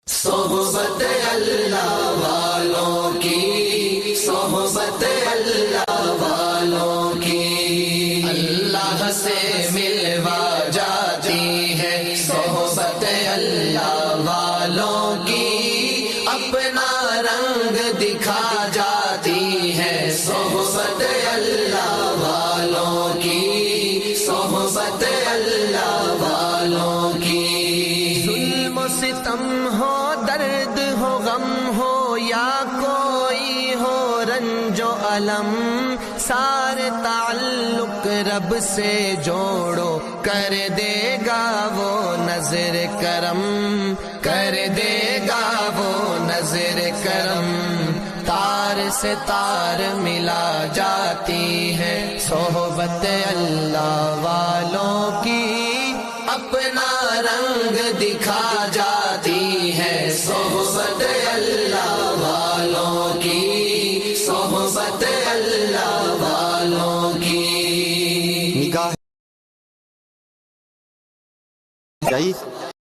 صحبت اللہ والوں کی، صحبت اللہ والوں کی اللہ سے ملوا جاتی ہے، صحبت اللہ والوں کی اپنا رنگ دکھا جاتی ہے، صحبت اللہ والوں کی، صحبت اللہ والوں کی۔ ظلم و ستم ہو، درد ہو، غم ہو، یا کوئی ہو رنج و الم، سارے تعلق رب سے جوڑو، کر دے گا وہ نظر کرم، کر دے گا وہ نظر کرم۔ تار سے تار ملا جاتی ہے صحبت اللہ والوں کی، اپنا رنگ دکھا جاتی ہے صحبت اللہ والوں کی، صحبت اللہ والوں کی۔ نگاہ